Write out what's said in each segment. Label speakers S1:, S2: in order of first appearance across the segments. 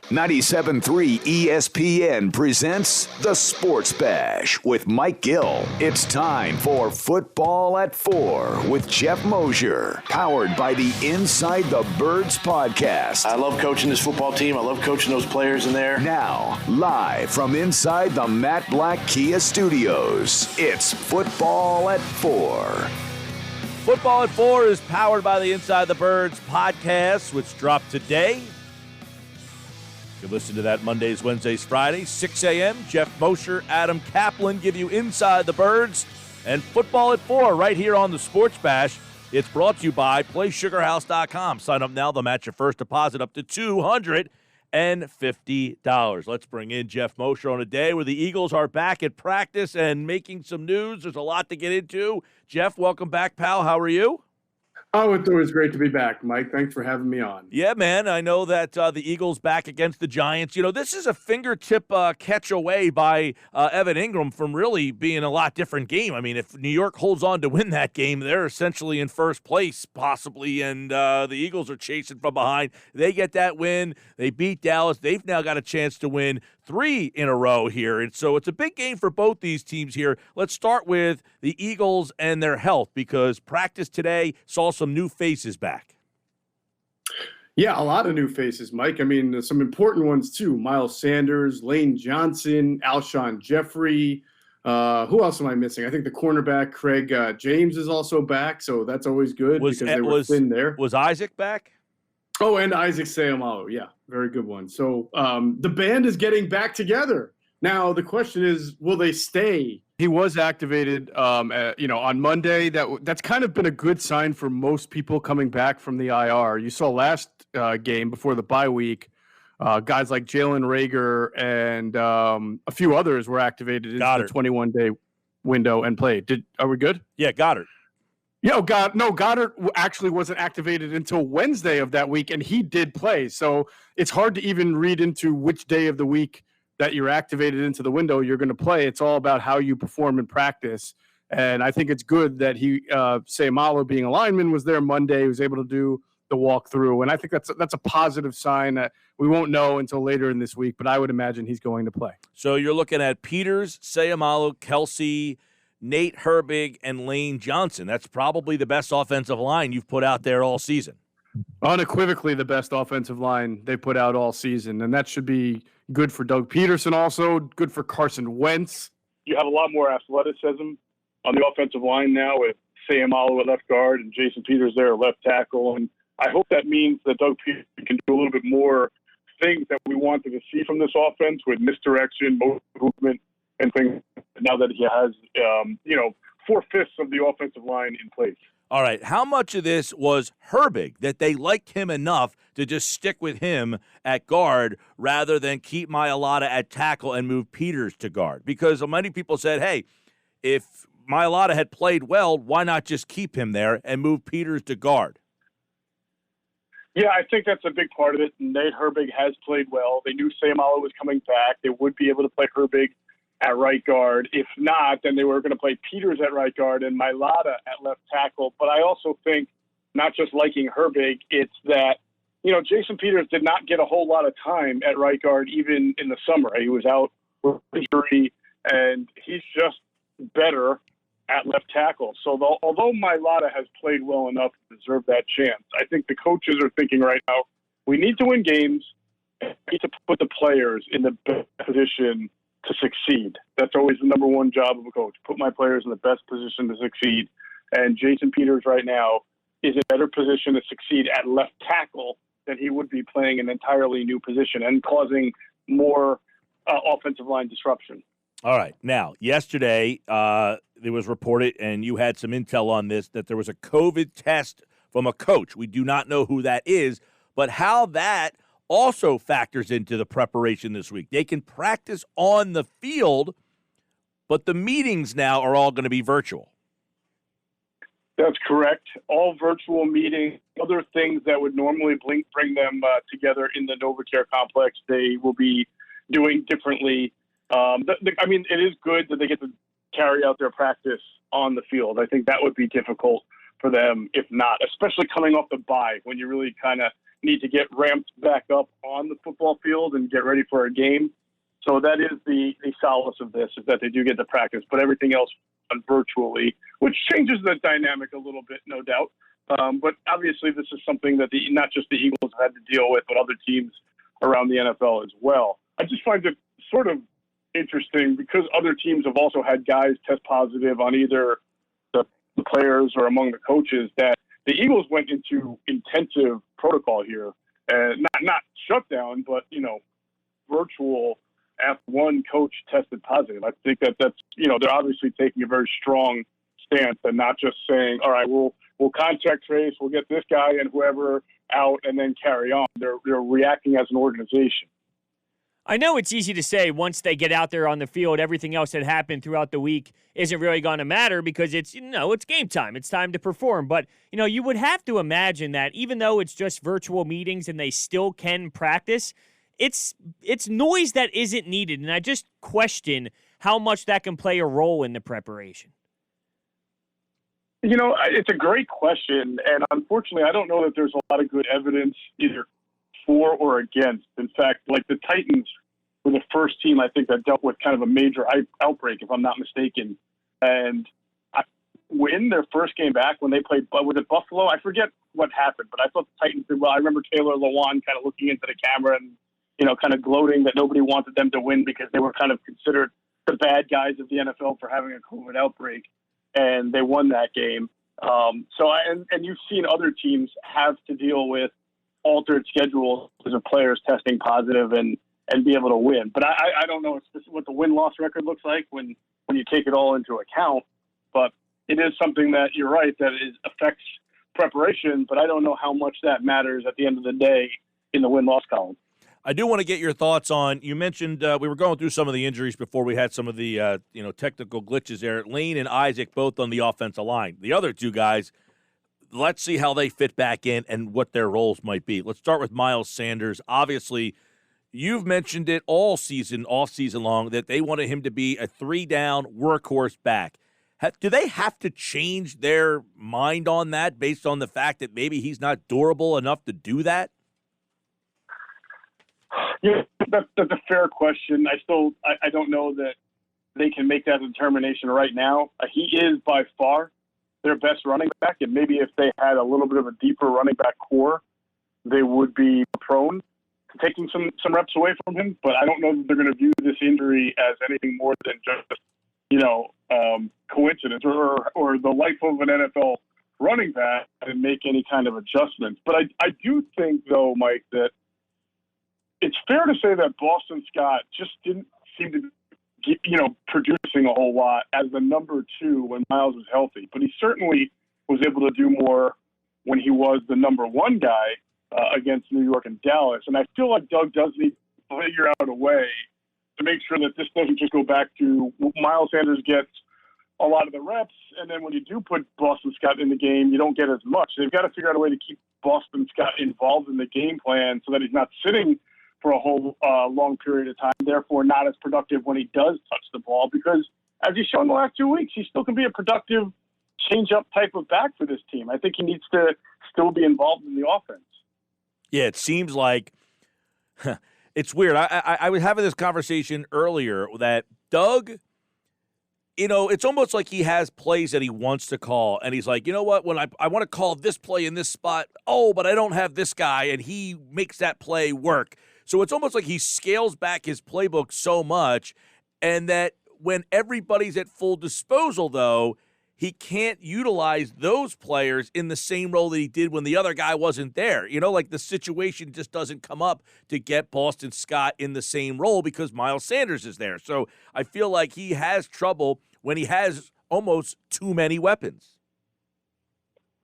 S1: 97.3 ESPN presents The Sports Bash with Mike Gill. It's time for Football at 4 with Geoff Mosher, powered by the Inside the Birds podcast.
S2: I love coaching this football team. I love coaching those players in there.
S1: Now, live from inside the Matt Black Kia Studios, it's Football at 4.
S3: Football at 4 is powered by the Inside the Birds podcast, which dropped today. You can listen to that Mondays, Wednesdays, Fridays, 6 a.m. Geoff Mosher, Adam Kaplan give you Inside the Birds and Football at 4 right here on the Sports Bash. It's brought to you by PlaySugarHouse.com. Sign up now. They'll match your first deposit up to $250. Let's bring in Geoff Mosher on a day where the Eagles are back at practice and making some news. There's a lot to get into. Geoff, welcome back, pal. How are you?
S4: Oh, it's always great to be back, Mike. Thanks for having me on.
S3: Yeah, man. I know that the Eagles back against the Giants. You know, this is a fingertip catch away by Evan Ingram from really being a lot different game. I mean, if New York holds on to win that game, they're essentially in first place, possibly, and the Eagles are chasing from behind. They get that win. They beat Dallas. They've now got a chance to win 3 in a row here. And so it's a big game for both these teams here. Let's start with the Eagles and their health, because practice today saw some new faces back.
S4: Yeah, a lot of new faces, Mike. I mean, some important ones too. Miles Sanders, Lane Johnson, Alshon Jeffrey. Who else am I missing? I think the cornerback, Craig James, is also back, so that's always good because they were thin there.
S3: Was Isaac back?
S4: Oh, and Isaac Seumalo. Yeah, very good one. So the band is getting back together. Now, the question is, will they stay?
S5: He was activated, on Monday. That's kind of been a good sign for most people coming back from the IR. You saw last game before the bye week, guys like Jalen Reagor and a few others were activated in the 21-day window and played. Are we good?
S3: Yeah, Goddard.
S5: Goddard actually wasn't activated until Wednesday of that week, and he did play. So it's hard to even read into which day of the week that you're activated into the window you're going to play. It's all about how you perform in practice. And I think it's good that Seumalo, being a lineman, was there Monday. He was able to do the walkthrough. And I think that's a positive sign that we won't know until later in this week, but I would imagine he's going to play.
S3: So you're looking at Peters, Seumalo, Kelsey, Nate Herbig, and Lane Johnson. That's probably the best offensive line you've put out there all season.
S5: Unequivocally the best offensive line they put out all season, and that should be good for Doug Peterson, also good for Carson Wentz.
S6: You have a lot more athleticism on the offensive line now with Seumalo at left guard and Jason Peters there at left tackle, and I hope that means that Doug Peterson can do a little bit more things that we wanted to see from this offense with misdirection, movement, and things, now that he has, 4/5 of the offensive line in place.
S3: All right, how much of this was Herbig, that they liked him enough to just stick with him at guard rather than keep Mailata at tackle and move Peters to guard? Because many people said, hey, if Mailata had played well, why not just keep him there and move Peters to guard?
S6: Yeah, I think that's a big part of it. Nate Herbig has played well. They knew Seumalo was coming back. They would be able to play Herbig at right guard. If not, then they were going to play Peters at right guard and Mailata at left tackle. But I also think, not just liking Herbig, it's that, Jason Peters did not get a whole lot of time at right guard even in the summer. He was out with injury, and he's just better at left tackle. So although Mailata has played well enough to deserve that chance, I think the coaches are thinking right now, we need to win games, and we need to put the players in the best position to succeed. That's always the number one job of a coach, put my players in the best position to succeed. And Jason Peters right now is in a better position to succeed at left tackle than he would be playing an entirely new position and causing more offensive line disruption.
S3: All right. Now, yesterday, there was reported, and you had some intel on this, that there was a COVID test from a coach. We do not know who that is, but how that also factors into the preparation this week. They can practice on the field, but the meetings now are all going to be virtual.
S6: That's correct. All virtual meetings, other things that would normally bring them together in the NovaCare complex, they will be doing differently. It is good that they get to carry out their practice on the field. I think that would be difficult for them if not, especially coming off the bye when you really kind of need to get ramped back up on the football field and get ready for a game. So that is the solace of this, is that they do get to practice, but everything else done virtually, which changes the dynamic a little bit, no doubt. But obviously this is something that not just the Eagles have had to deal with, but other teams around the NFL as well. I just find it sort of interesting because other teams have also had guys test positive on either the players or among the coaches, that the Eagles went into intensive protocol here, not shutdown, but, virtual after one coach tested positive. I think that's, they're obviously taking a very strong stance and not just saying, all right, we'll contact trace, we'll get this guy and whoever out and then carry on. They're reacting as an organization.
S7: I know it's easy to say once they get out there on the field, everything else that happened throughout the week isn't really going to matter because it's game time. It's time to perform. But, you would have to imagine that even though it's just virtual meetings and they still can practice, it's noise that isn't needed. And I just question how much that can play a role in the preparation.
S6: It's a great question. And unfortunately, I don't know that there's a lot of good evidence either for or against. In fact, like the Titans were the first team, I think, that dealt with kind of a major outbreak, if I'm not mistaken. And when their first game back, when they played, was it Buffalo? I forget what happened, but I thought the Titans did well. I remember Taylor Lewan kind of looking into the camera and, kind of gloating that nobody wanted them to win because they were kind of considered the bad guys of the NFL for having a COVID outbreak. And they won that game. And you've seen other teams have to deal with altered schedules of players testing positive and be able to win. But I don't know what the win-loss record looks like when you take it all into account. But it is something that you're right, that affects preparation, but I don't know how much that matters at the end of the day in the win-loss column.
S3: I do want to get your thoughts on, you mentioned we were going through some of the injuries before we had some of the technical glitches there. Lane and Isaac both on the offensive line. The other two guys, let's see how they fit back in and what their roles might be. Let's start with Miles Sanders. Obviously, you've mentioned it all season, off season long, that they wanted him to be a 3-down workhorse back. Do they have to change their mind on that based on the fact that maybe he's not durable enough to do that?
S6: Yeah, that's a fair question. I don't know that they can make that determination right now. He is by far their best running back, and maybe if they had a little bit of a deeper running back core, they would be prone to taking some reps away from him. But I don't know that they're going to view this injury as anything more than just, coincidence or the life of an NFL running back and make any kind of adjustments. But I do think, though, Mike, that it's fair to say that Boston Scott just didn't seem to be, producing a whole lot as the number 2 when Miles was healthy. But he certainly was able to do more when he was the number 1 guy against New York and Dallas. And I feel like Doug does need to figure out a way to make sure that this doesn't just go back to Miles Sanders gets a lot of the reps, and then when you do put Boston Scott in the game, you don't get as much. They've got to figure out a way to keep Boston Scott involved in the game plan so that he's not sitting for a whole long period of time, therefore not as productive when he does touch the ball, because as he's shown the last 2 weeks, he still can be a productive change-up type of back for this team. I think he needs to still be involved in the offense.
S3: Yeah, it seems like it's weird. I was having this conversation earlier that Doug, it's almost like he has plays that he wants to call, and he's like, you know what, when I want to call this play in this spot, but I don't have this guy, and he makes that play work. So it's almost like he scales back his playbook so much, and that when everybody's at full disposal, though, he can't utilize those players in the same role that he did when the other guy wasn't there. Like the situation just doesn't come up to get Boston Scott in the same role because Miles Sanders is there. So I feel like he has trouble when he has almost too many weapons.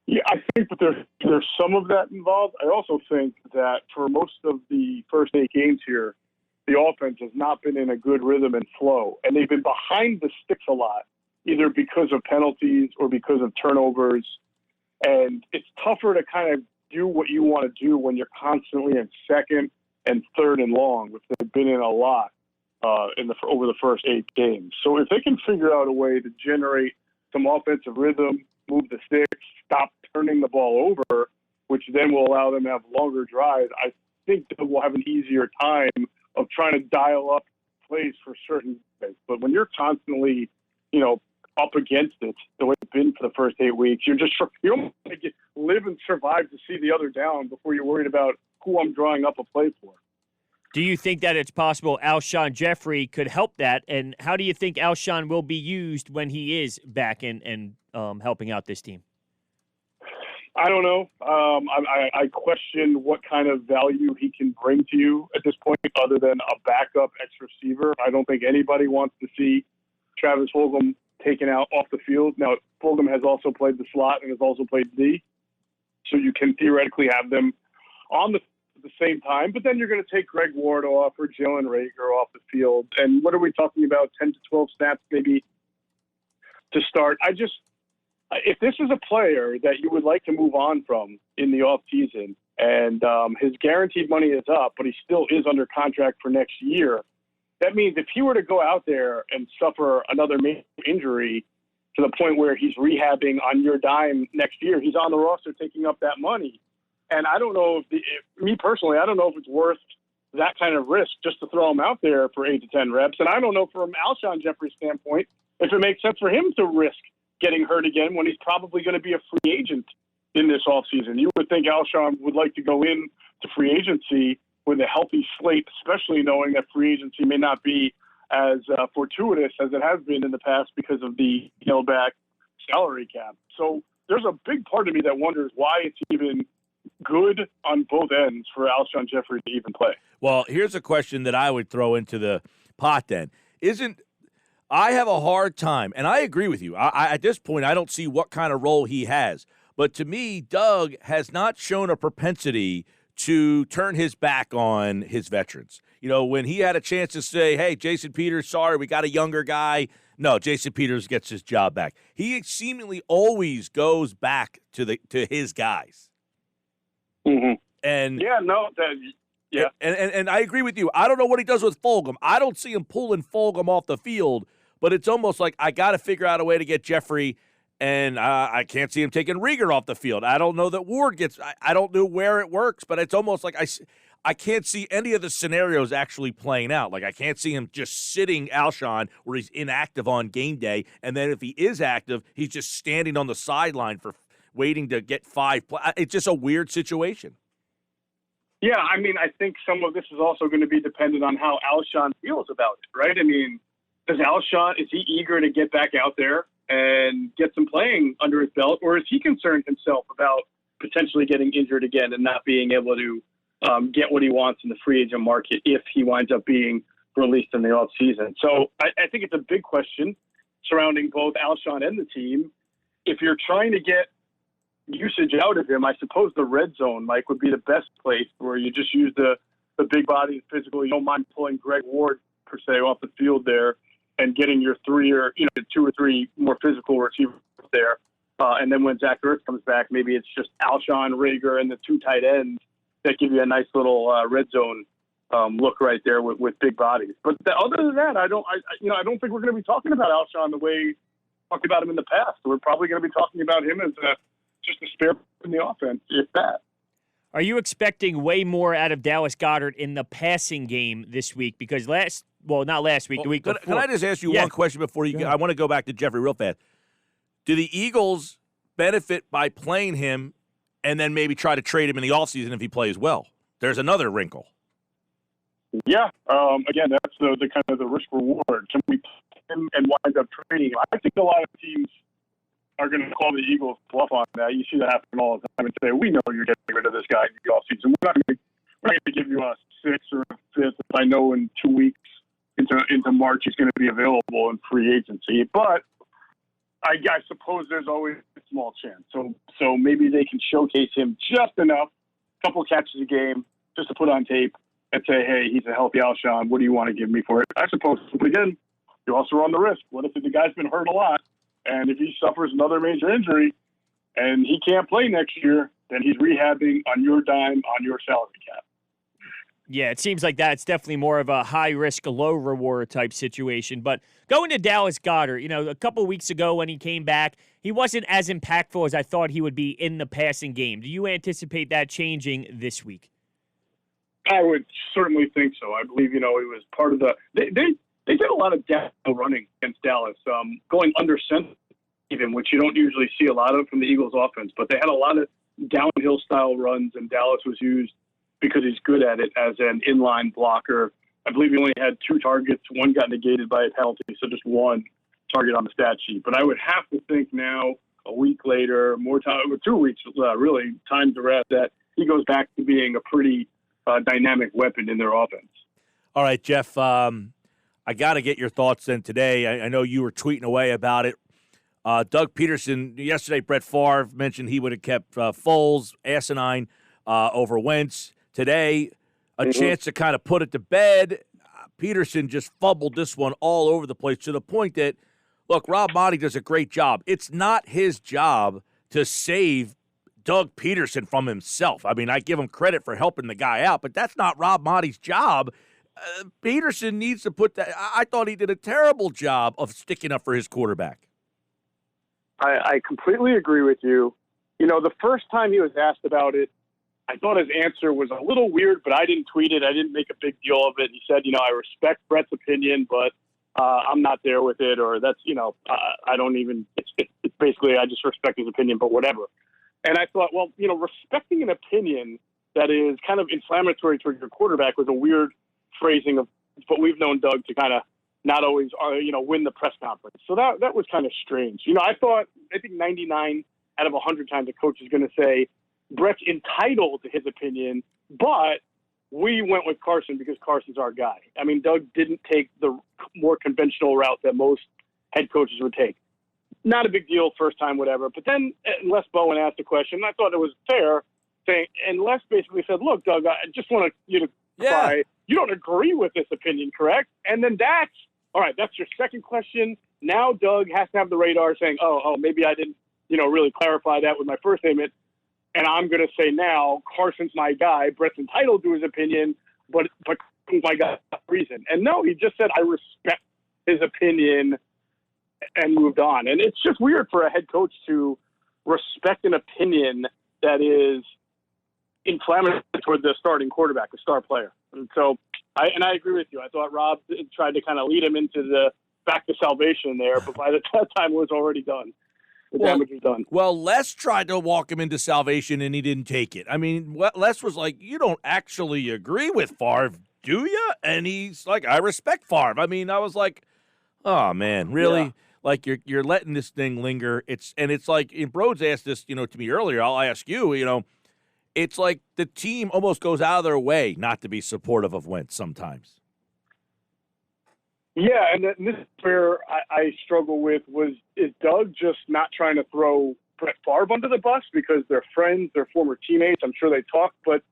S6: Yeah, I think that there's some of that involved. I also think that for most of the first 8 games here, the offense has not been in a good rhythm and flow, and they've been behind the sticks a lot, either because of penalties or because of turnovers. And it's tougher to kind of do what you want to do when you're constantly in second and third and long, which they've been in a lot over the first 8 games. So if they can figure out a way to generate some offensive rhythm, move the sticks, stop turning the ball over, which then will allow them to have longer drives, I think that we'll have an easier time of trying to dial up plays for certain guys. But when you're constantly, up against it the way it's been for the first 8 weeks, you're almost going to live and survive to see the other down before you're worried about who I'm drawing up a play for.
S7: Do you think that it's possible Alshon Jeffrey could help that? And how do you think Alshon will be used when he is back and helping out this team?
S6: I don't know. I question what kind of value he can bring to you at this point other than a backup X receiver. I don't think anybody wants to see Travis Fulgham taken out off the field. Now, Fulgham has also played the slot and has also played D, so you can theoretically have them on the same time, but then you're going to take Greg Ward off or Jalen Reagor off the field. And what are we talking about, 10 to 12 snaps maybe to start? If this is a player that you would like to move on from in the offseason and his guaranteed money is up, but he still is under contract for next year, that means if he were to go out there and suffer another major injury to the point where he's rehabbing on your dime next year, he's on the roster taking up that money. And I don't know me personally, I don't know if it's worth that kind of risk just to throw him out there for 8 to 10 reps. And I don't know from Alshon Jeffrey's standpoint if it makes sense for him to risk getting hurt again when he's probably going to be a free agent in this offseason. You would think Alshon would like to go in to free agency with a healthy slate, especially knowing that free agency may not be as fortuitous as it has been in the past because of the back salary cap. So there's a big part of me that wonders why it's even good on both ends for Alshon Jeffrey to even play.
S3: Well, here's a question that I would throw into the pot then. I have a hard time, and I agree with you. At this point, I don't see what kind of role he has. But to me, Doug has not shown a propensity to turn his back on his veterans. When he had a chance to say, hey, Jason Peters, sorry, we got a younger guy. No, Jason Peters gets his job back. He seemingly always goes back to his guys.
S6: Mm-hmm.
S3: And
S6: yeah.
S3: And I agree with you. I don't know what he does with Fulgham. I don't see him pulling Fulgham off the field, but it's almost like I got to figure out a way to get Jeffrey, and I can't see him taking Reagor off the field. I don't know that Ward gets – I don't know where it works, but it's almost like I can't see any of the scenarios actually playing out. Like I can't see him just sitting Alshon where he's inactive on game day, and then if he is active, he's just standing on the sideline for waiting to get 5 It's just a weird situation.
S6: Yeah, I think some of this is also going to be dependent on how Alshon feels about it, right? Is he eager to get back out there and get some playing under his belt, or is he concerned himself about potentially getting injured again and not being able to get what he wants in the free agent market if he winds up being released in the offseason? So I think it's a big question surrounding both Alshon and the team. If you're trying to get usage out of him, I suppose the red zone, Mike, would be the best place where you just use the big body and physical. You don't mind pulling Greg Ward, per se, off the field there and getting your 2 or 3 more physical receivers there. And then when Zach Ertz comes back, maybe it's just Alshon, Reagor, and the 2 tight ends that give you a nice little red zone look right there with big bodies. But other than that, I don't think we're going to be talking about Alshon the way we talked about him in the past. We're probably going to be talking about him as just a spare in the offense, if that.
S7: Are you expecting way more out of Dallas Goedert in the passing game this week? Because not last week, the week before.
S3: Can I just ask you one question before you go? I want to go back to Jeffrey real fast. Do the Eagles benefit by playing him and then maybe try to trade him in the offseason if he plays well? There's another wrinkle.
S6: Yeah. Again, that's the kind of the risk reward. Can we play him and wind up trading him? I think a lot of teams are going to call the Eagles bluff on that. You see that happen all the time and say, we know you're getting rid of this guy in the offseason. We're not going to give you a 6th or a 5th if I know in 2 weeks into March he's going to be available in free agency. But I suppose there's always a small chance. So maybe they can showcase him just enough, a couple of catches a game, just to put on tape and say, hey, he's a healthy Alshon. What do you want to give me for it? I suppose. But again, you also run the risk. What if the guy's been hurt a lot? And if he suffers another major injury and he can't play next year, then he's rehabbing on your dime, on your salary cap.
S7: Yeah, it seems like that's definitely more of a high-risk, low-reward type situation. But going to Dallas Goedert, a couple of weeks ago when he came back, he wasn't as impactful as I thought he would be in the passing game. Do you anticipate that changing this week?
S6: I would certainly think so. I believe, he was part of the – they did a lot of downhill running against Dallas, going under center even, which you don't usually see a lot of from the Eagles offense. But they had a lot of downhill-style runs, and Dallas was used because he's good at it as an inline blocker. I believe he only had 2 targets. One got negated by a penalty, so just 1 target on the stat sheet. But I would have to think now, a week later, more time, 2 weeks, really, time to rest, that he goes back to being a pretty dynamic weapon in their offense.
S3: All right, Jeff, I got to get your thoughts then today. I know you were tweeting away about it. Doug Peterson, yesterday, Brett Favre mentioned he would have kept Foles, asinine, over Wentz. Today, a chance to kind of put it to bed. Peterson just fumbled this one all over the place to the point that, look, Rob Maaddi does a great job. It's not his job to save Doug Peterson from himself. I mean, I give him credit for helping the guy out, but that's not Rob Maaddi's job. Peterson needs to put that. I thought he did a terrible job of sticking up for his quarterback.
S6: I completely agree with you. The first time he was asked about it, I thought his answer was a little weird, but I didn't tweet it. I didn't make a big deal of it. He said, I respect Brett's opinion, but I'm not there with it, or that's, I don't even, it's basically, I just respect his opinion, but whatever. And I thought, well, respecting an opinion that is kind of inflammatory towards your quarterback was a weird phrasing of what we've known Doug to kind of not always, win the press conference. So that was kind of strange. I think 99 out of 100 times a coach is going to say, Brett's entitled to his opinion, but we went with Carson because Carson's our guy. I mean, Doug didn't take the more conventional route that most head coaches would take. Not a big deal first time, whatever. But then Les Bowen asked a question, and I thought it was fair, and Les basically said, look, Doug, I just want you to clarify, you don't agree with this opinion, correct? And then that's your second question. Now Doug has to have the radar saying, oh, maybe I didn't, really clarify that with my first statement. And I'm going to say now, Carson's my guy. Brett's entitled to his opinion, but Carson's my guy for a reason. And no, he just said, I respect his opinion and moved on. And it's just weird for a head coach to respect an opinion that is inflammatory toward the starting quarterback, the star player. And so I agree with you. I thought Rob tried to kind of lead him into the back to salvation there, but by the time it was already done. The damage was done.
S3: Well, Les tried to walk him into salvation, and he didn't take it. I mean, Les was like, you don't actually agree with Favre, do you? And he's like, I respect Favre. I mean, I was like, oh, man, really? Yeah. Like, you're letting this thing linger. It's like, and Broads asked this, to me earlier. I'll ask you, it's like the team almost goes out of their way not to be supportive of Wentz sometimes.
S6: Yeah, and this is where I struggle with is Doug just not trying to throw Brett Favre under the bus because they're friends, they're former teammates. I'm sure they talk, but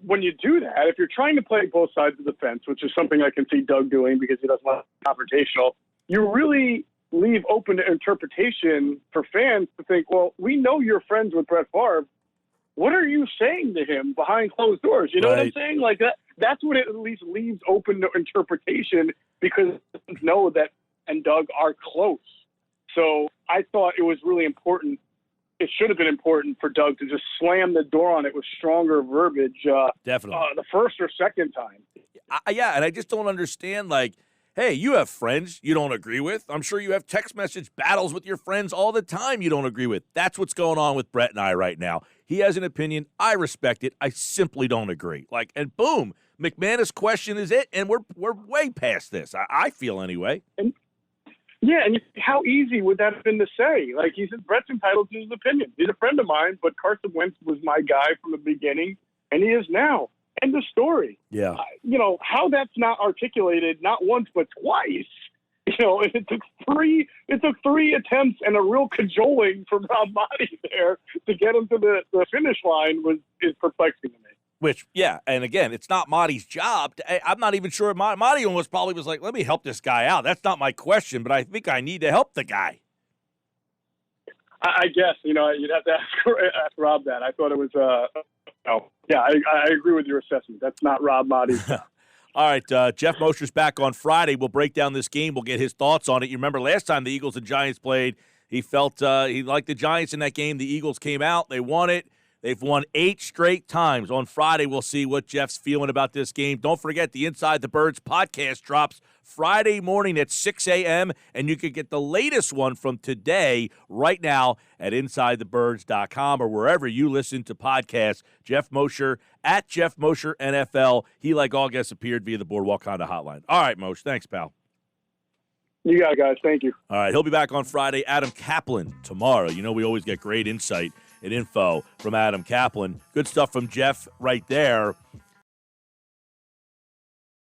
S6: when you do that, if you're trying to play both sides of the fence, which is something I can see Doug doing because he doesn't want to be confrontational, you really leave open to interpretation for fans to think, well, we know you're friends with Brett Favre. What are you saying to him behind closed doors? You know what I'm saying? Like that's what it at least leaves open to interpretation because know that and Doug are close. So I thought it was really important. It should have been important for Doug to just slam the door on it with stronger verbiage.
S3: Definitely.
S6: The first or second time.
S3: Yeah, and I just don't understand, hey, you have friends you don't agree with. I'm sure you have text message battles with your friends all the time you don't agree with. That's what's going on with Brett and I right now. He has an opinion. I respect it. I simply don't agree. And boom, McManus' question is it, and we're way past this. I feel anyway.
S6: And how easy would that have been to say? Like he said, Brett's entitled to his opinion. He's a friend of mine, but Carson Wentz was my guy from the beginning, and he is now. End of story.
S3: Yeah.
S6: How that's not articulated not once but twice. It took three attempts and a real cajoling from Rob Maaddi there to get him to the finish line is perplexing to me.
S3: Which, yeah, and again, it's not Maaddi's job. I'm not even sure. Maaddi almost probably was like, let me help this guy out. That's not my question, but I think I need to help the guy.
S6: I guess, you'd have to ask Rob that. I thought it was, yeah, I agree with your assessment. That's not Rob Maddie.
S3: All right, Geoff Mosher's back on Friday. We'll break down this game. We'll get his thoughts on it. You remember last time the Eagles and Giants played, he felt he liked the Giants in that game. The Eagles came out. They won it. They've won 8 straight times. On Friday, we'll see what Jeff's feeling about this game. Don't forget, the Inside the Birds podcast drops Friday morning at 6 a.m., and you can get the latest one from today right now at InsideTheBirds.com or wherever you listen to podcasts. Geoff Mosher, at Geoff Mosher NFL. He, like all guests, appeared via the Boardwalk Honda hotline. All right, Mosher. Thanks, pal.
S6: You got it, guys. Thank you.
S3: All right, he'll be back on Friday. Adam Kaplan tomorrow. We always get great insight and info from Adam Kaplan. Good stuff from Jeff right there.